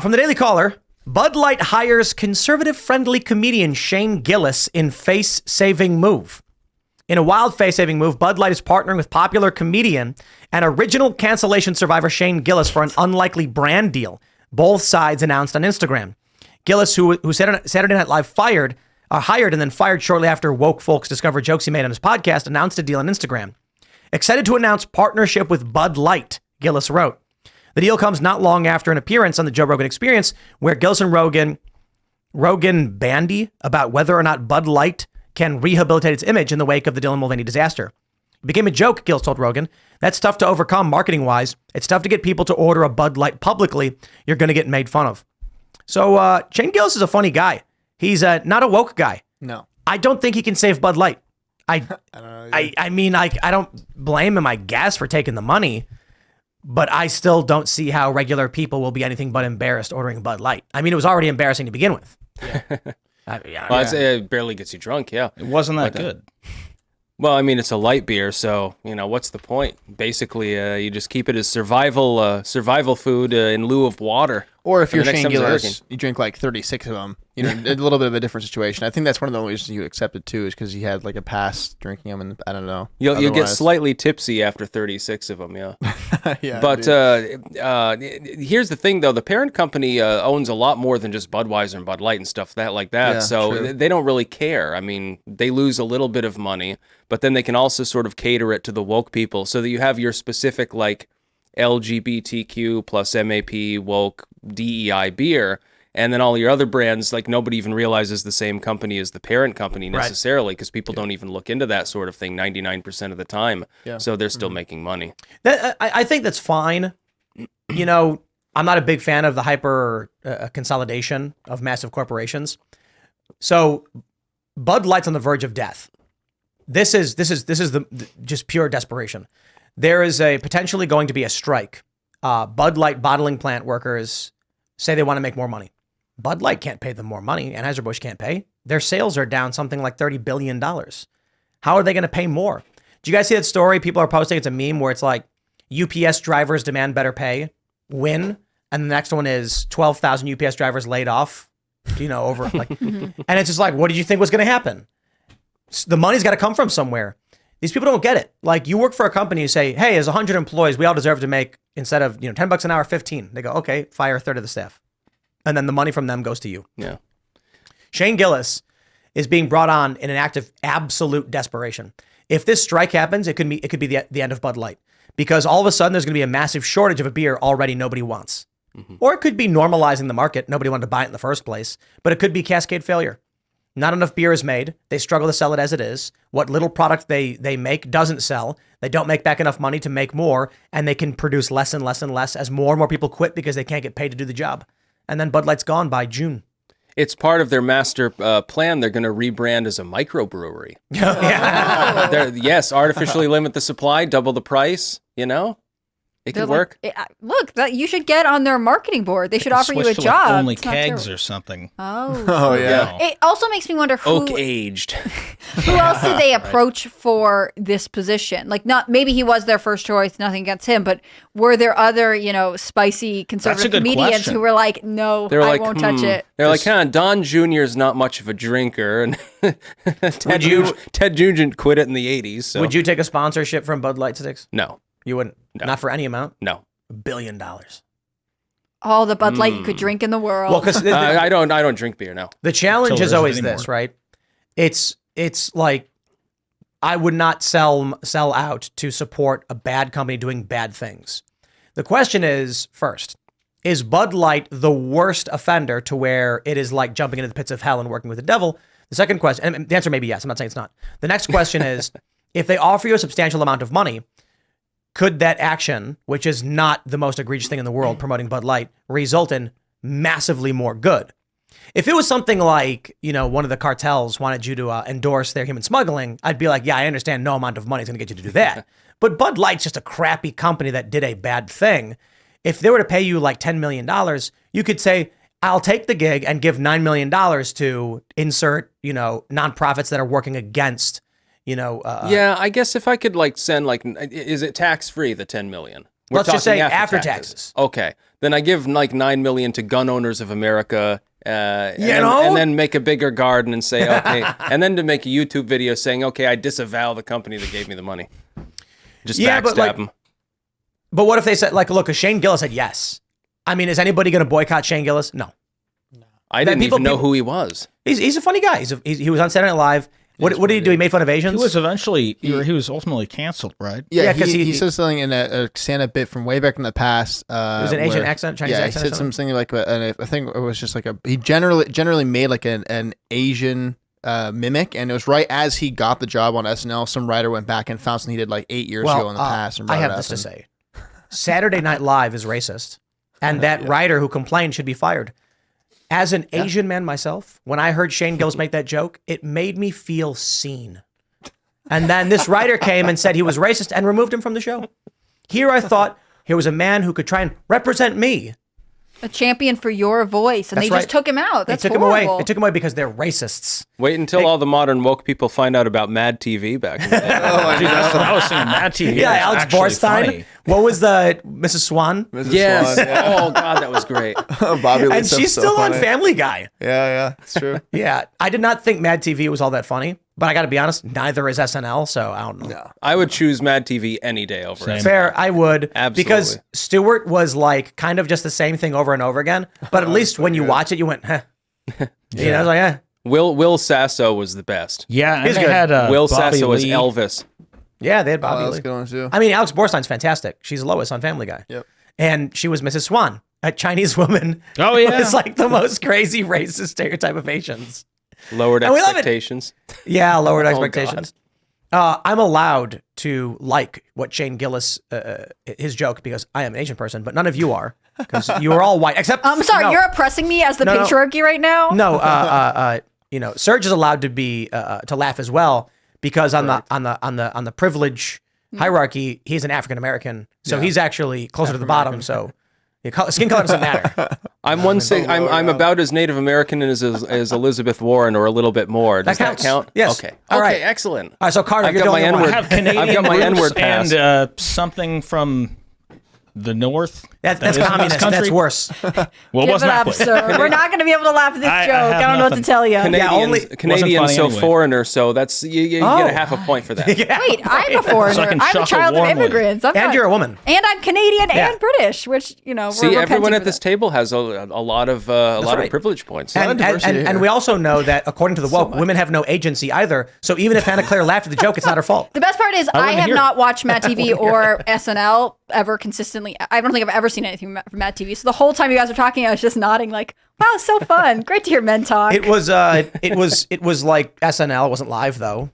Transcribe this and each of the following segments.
From the Daily Caller, Bud Light hires conservative-friendly comedian Shane Gillis in face-saving move. In a wild face-saving move, Bud Light is partnering with popular comedian and original cancellation survivor Shane Gillis for an unlikely brand deal. Both sides announced on Instagram. Gillis, who Saturday Night Live hired and then fired shortly after woke folks discovered jokes he made on his podcast, announced a deal on Instagram. Excited to announce partnership with Bud Light, Gillis wrote. The deal comes not long after an appearance on the Joe Rogan Experience where Gillis and Rogan bandy about whether or not Bud Light can rehabilitate its image in the wake of the Dylan Mulvaney disaster. It became a joke, Gillis told Rogan. That's tough to overcome marketing-wise. It's tough to get people to order a Bud Light publicly. You're going to get made fun of. So Shane Gillis is a funny guy. He's not a woke guy. No. I don't think he can save Bud Light. I don't know. I mean, I don't blame him, I guess, for taking the money. But I still don't see how regular people will be anything but embarrassed ordering Bud Light. I mean, it was already embarrassing to begin with. Yeah. It barely gets you drunk, yeah. It wasn't that good. Well, I mean, it's a light beer, so, what's the point? Basically, you just keep it as survival food in lieu of water. Or if you're Shane Gillis, you drink like 36 of them. A little bit of a different situation. I think that's one of the only reasons you accepted too, is because he had like a pass drinking them, and I don't know. You'll get slightly tipsy after 36 of them, yeah. Yeah. But here's the thing, though: the parent company owns a lot more than just Budweiser and Bud Light and stuff like that. Yeah, so true. they don't really care. I mean, they lose a little bit of money, but then they can also sort of cater it to the woke people, so that you have your specific like LGBTQ plus MAP woke DEI beer, and then all your other brands, like nobody even realizes the same company as the parent company necessarily, because people don't even look into that sort of thing 99% of the time. Yeah. So they're still making money. I think that's fine. I'm not a big fan of the hyper consolidation of massive corporations. So Bud Light's on the verge of death. This is the just pure desperation. There is potentially going to be a strike. Bud Light bottling plant workers say they want to make more money. Bud Light can't pay them more money. Anheuser-Busch can't pay. Their sales are down something like $30 billion. How are they going to pay more? Do you guys see that story? People are posting, it's a meme where it's like UPS drivers demand better pay, win. And the next one is 12,000 UPS drivers laid off, over like, and it's just like, what did you think was going to happen? The money's got to come from somewhere. These people don't get it. Like, you work for a company, you say, hey, as 100 employees, we all deserve to make, instead of, $10 an hour, 15. They go, okay, fire a third of the staff. And then the money from them goes to you. Yeah. Shane Gillis is being brought on in an act of absolute desperation. If this strike happens, it could be the end of Bud Light, because all of a sudden there's going to be a massive shortage of a beer already nobody wants. Mm-hmm. Or it could be normalizing the market. Nobody wanted to buy it in the first place, but it could be cascade failure. Not enough beer is made. They struggle to sell it as it is. What little product they make doesn't sell. They don't make back enough money to make more, and they can produce less and less and less as more and more people quit because they can't get paid to do the job. And then Bud Light's gone by June. It's part of their master plan. They're going to rebrand as a microbrewery. Yes, artificially limit the supply, double the price, It could work. Look, you should get on their marketing board. They should offer you a to job. Like only kegs or something. Oh yeah. It also makes me wonder oak aged. Who else did they approach for this position? Like, not maybe he was their first choice. Nothing against him, but were there other spicy conservative comedians question. who were like, no, I won't touch it. They're like, Don Jr. is not much of a drinker, and Ted Nugent quit it in the 80s. So. Would you take a sponsorship from Bud Light sticks? No. You wouldn't? No. Not for any amount? No. $1 billion. All the Bud Light you could drink in the world. Well, because I don't drink beer, no. The challenge is always anymore. this, right? It's like, I would not sell out to support a bad company doing bad things. The question is, first, is Bud Light the worst offender to where it is like jumping into the pits of hell and working with the devil? The second question, and the answer may be yes. I'm not saying it's not. The next question is, if they offer you a substantial amount of money, could that action, which is not the most egregious thing in the world, promoting Bud Light, result in massively more good? If it was something like, one of the cartels wanted you to endorse their human smuggling, I'd be like, yeah, I understand no amount of money is going to get you to do that. But Bud Light's just a crappy company that did a bad thing. If they were to pay you like $10 million, you could say, I'll take the gig and give $9 million to insert, nonprofits that are working against, yeah, I guess if I could send is it tax free, the $10 million? We're Let's just talking say after taxes. Okay, then I give like $9 million to gun owners of America. And then make a bigger garden and say, okay, and then to make a YouTube video saying, okay, I disavow the company that gave me the money. Just backstab them. But what if they said, like, look, Shane Gillis said yes. I mean, is anybody going to boycott Shane Gillis? No. I didn't even know who he was. He was a funny guy. He was on Saturday Night Live. What did he do? He made fun of Asians? He was ultimately canceled, right? Yeah, because he said something in a stand-up bit from way back in the past. It was an Asian accent, Chinese accent. Yeah, he said something like, I think it was just like he generally made like an Asian mimic, and it was right as he got the job on SNL. Some writer went back and found something he did like 8 years ago in the past. And I have this to say: Saturday Night Live is racist, and that writer who complained should be fired. As an Asian man myself, when I heard Shane Gillis make that joke, it made me feel seen. And then this writer came and said he was racist and removed him from the show. Here I thought here was a man who could try and represent me. A champion for your voice, and That's they just took him out. That's horrible. They took him away because they're racists. Wait until all the modern woke people find out about Mad TV back in the day. Dude, that's what I was saying. Mad TV. Yeah, Alex Borstein. Funny. What was the Mrs. Swan? Yes. Swan, yeah. Oh God, that was great. Bobby Lee and she's still on Family Guy. Yeah, it's true. Yeah, I did not think Mad TV was all that funny, but I got to be honest, neither is SNL, so I don't know. No. I would choose Mad TV any day over SNL. Fair, I would. Absolutely. Because Stewart was like kind of just the same thing over and over again, but at least when you watch it, you went, huh. You know, I was like, eh. Will Sasso was the best. Yeah, He's and good. they had Will Bobby Sasso as Lee. Elvis. Yeah, they had Bobby that's Lee. a good one too. I mean, Alex Borstein's fantastic. She's Lois on Family Guy. Yep. And she was Mrs. Swan, a Chinese woman. Oh, yeah. It's like the most crazy racist stereotype of Asians. Lowered And we love it. expectations. Yeah, lowered Oh, expectations. I'm allowed to like what Shane Gillis, his joke, because I am an Asian person, but none of you are, because you are all white, except. I'm sorry, no, you're oppressing me as the patriarchy right now. No, you know, Serge is allowed to be to laugh as well, because on the privilege hierarchy, he's an African American, so he's actually closer to the bottom. So skin color doesn't matter. I'm about as Native American as Elizabeth Warren, or a little bit more. Does that count? Yes. Okay. All right. Excellent. All right, so Carter, I've you're got the my only one. N-word. I have Canadian I've got my roots N-word pass. and something from the north. That's that isn't this communist. country? That's worse. Well, it Give wasn't it that up, place. sir. We're not going to be able to laugh at this I joke. have I don't know what to nothing. tell you. Canadian, funny so anyway. foreigner, so that's you get a half a point for that. Yeah. Wait, I'm a foreigner. So I can I'm a chuckle child of warmly. immigrants. And you're a woman. And I'm Canadian Yeah. and British, which, you know, See, we're everyone repenting at for this that. table has a lot of right. privilege points. And we also know that according to the woke, women have no agency either. So even if Anna Claire laughed at the joke, it's not her fault. The best part is I wanna have hear not watched Matt TV or SNL ever consistently. I don't think I've ever seen anything from Matt TV. So the whole time you guys were talking, I was just nodding like, wow, so fun. Great to hear men talk. It was like SNL. It wasn't live though,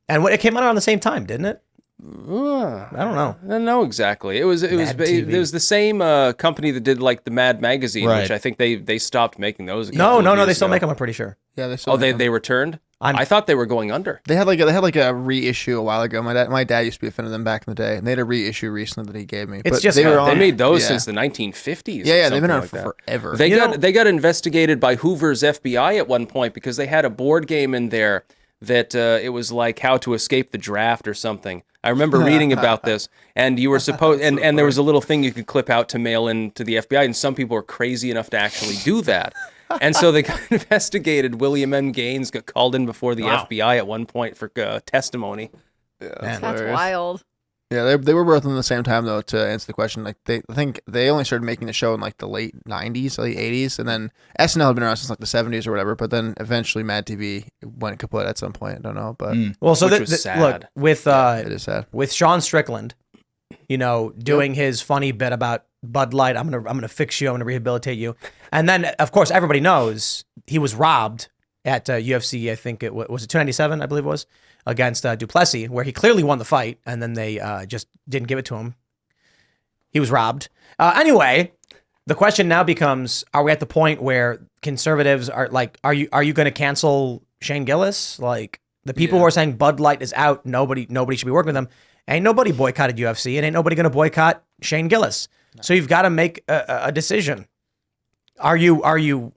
and it came out around the same time, didn't it? I don't know. I don't know exactly. It was TV. the same company that did like the Mad magazine, Right. which I think they stopped making those. No, they still make them. I'm pretty sure. Yeah, they still Oh, make them. they returned. I thought they were going under. They had like a reissue a while ago. My dad used to be a fan of them back in the day, and they had a reissue recently that he gave me. It's But just they were how They on, made those yeah. since the 1950s. Yeah, they've been on like that. forever. They got investigated by Hoover's FBI at one point because they had a board game in there that it was like How to Escape the Draft or something. I remember reading about this, and you were supposed, and there was a little thing you could clip out to mail in to the FBI, and some people were crazy enough to actually do that. And so they got investigated. William M. Gaines got called in before the FBI at one point for testimony. That's hilarious. wild. Yeah, they were both on the same time though. To answer the question, like I think they only started making the show in like the late '90s, late '80s, and then SNL had been around since like the '70s or whatever. But then eventually Mad TV went kaput at some point. I don't know, but Well, so Which was sad. look with it is sad. with Sean Strickland, you know, doing his funny bit about Bud Light. I'm gonna fix you. I'm gonna rehabilitate you. And then of course everybody knows he was robbed at UFC. I think it was it 297. I believe it was against Duplessis, where he clearly won the fight, and then they just didn't give it to him. He was robbed. Anyway, the question now becomes: are we at the point where conservatives are like, are you going to cancel Shane Gillis? Like the people who are saying Bud Light is out, nobody should be working with them. Ain't nobody boycotted UFC, and ain't nobody going to boycott Shane Gillis. No. So you've got to make a decision. Are you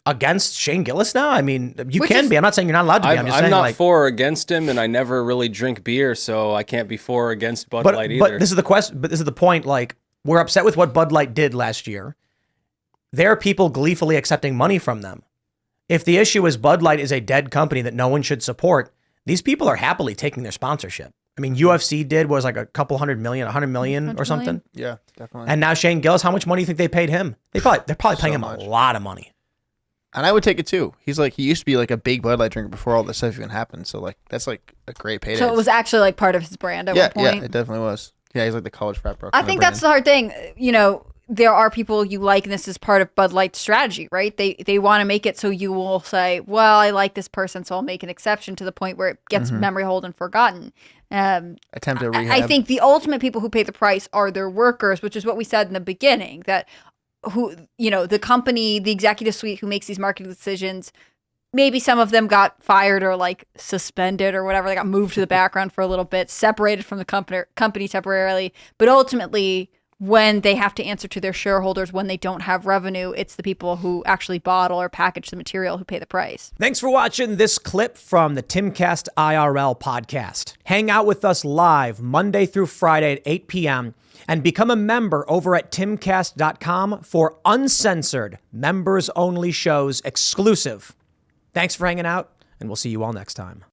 against Shane Gillis now? I mean, you Which can is- be. I'm not saying you're not allowed to be. I'm just saying, not like, for or against him, and I never really drink beer, so I can't be for or against Bud Light either. But this is the question. But this is the point. Like, we're upset with what Bud Light did last year. There are people gleefully accepting money from them. If the issue is Bud Light is a dead company that no one should support, these people are happily taking their sponsorship. I mean, UFC was like a couple $100 million or something. Yeah, definitely. And now Shane Gillis, how much money do you think they paid him? They're probably paying him much. a lot of money. And I would take it too. He used to be like a big Bud Light drinker before all this stuff even happened. So like that's like a great payday. So it was actually like part of his brand at one point. Yeah, it definitely was. Yeah, he's like the college frat bro. I think that's the hard thing. You know, there are people you like, and this is part of Bud Light's strategy, right? They want to make it so you will say, well, I like this person, so I'll make an exception to the point where it gets memory hold and forgotten. Attempt to rehab. I think the ultimate people who pay the price are their workers, which is what we said in the beginning, that the company, the executive suite who makes these marketing decisions, maybe some of them got fired or like suspended or whatever. They got moved to the background for a little bit, separated from the company temporarily. But ultimately, when they have to answer to their shareholders when they don't have revenue, it's the people who actually bottle or package the material who pay the price. Thanks for watching this clip from the Timcast IRL podcast. Hang out with us live Monday through Friday at 8 p.m. and become a member over at timcast.com for uncensored, members-only shows exclusive. Thanks for hanging out, and we'll see you all next time.